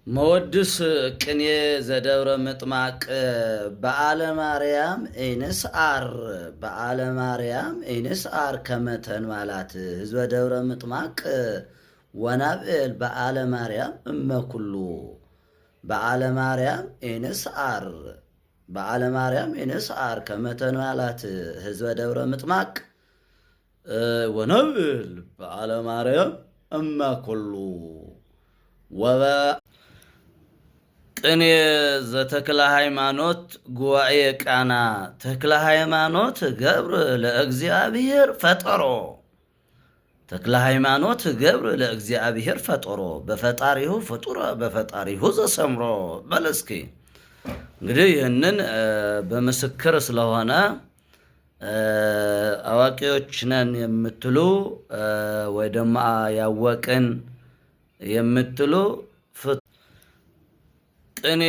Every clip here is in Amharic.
መወድስ ቅኔ ዘደብረ ምጥማቅ በዓለ ማርያም ኢንስአር ከመተን ማለት ህዝበ ደብረ ምጥማቅ ወናብኤል በዓለ ማርያም እመኩሉ በዓለ ማርያም ኢንስአር ከመተን ማለት ህዝበ ደብረ ምጥማቅ ወናብኤል በዓለ ማርያም እመኩሉ ወበ ቅኔ ዘተክለ ሃይማኖት ጉባኤ ቃና ተክለ ሃይማኖት ገብር ለእግዚአብሔር ፈጠሮ ተክለ ሃይማኖት ገብር ለእግዚአብሔር ፈጠሮ በፈጣሪሁ ፍጡረ በፈጣሪሁ ዘሰምሮ በለስኪ እንግዲህ ይህንን በምስክር ስለሆነ አዋቂዎች ነን የምትሉ ወይ ደግሞ ያወቅን የምትሉ ቅኔ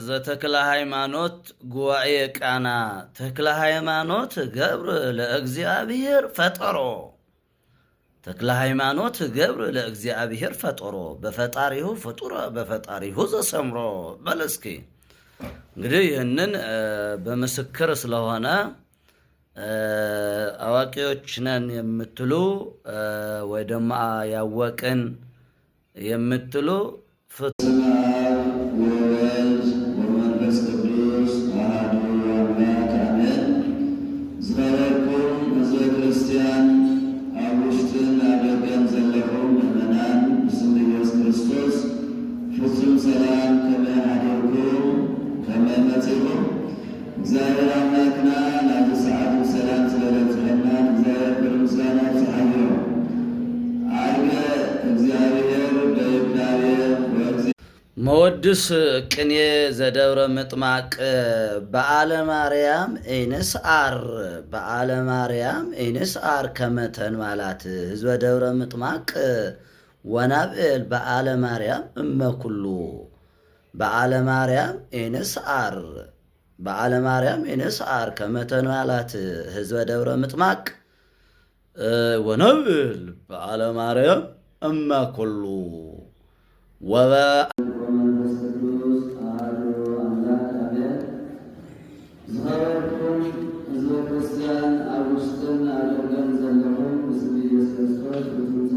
ዘተክለ ሃይማኖት ጉባኤ ቃና ተክለ ሃይማኖት ገብር ለእግዚአብሔር ፈጠሮ ተክለ ሃይማኖት ገብር ለእግዚአብሔር ፈጠሮ በፈጣሪሁ ፍጡረ በፈጣሪሁ ዘሰምሮ በለስኪ እንግዲህ ይህንን በምስክር ስለሆነ አዋቂዎች ነን የምትሉ ወይ ደግሞ ያወቅን የምትሉ መወድስ ቅኔ ዘደብረ ምጥማቅ በዓለ ማርያም ኢንስአር ከመተን ማለት ህዝበ ደብረ ምጥማቅ ወናብኤል በዓለ ማርያም እመኩሉ በዓለ ማርያም ኢንስአር ከመተን ማለት ህዝበ ደብረ ምጥማቅ ወናብኤል በዓለ ማርያም እመኩሉ ወበ ክርስቲያን አውስጥን አደርገን ዘለሆን ምስል ኢየሱስ ክርስቶስ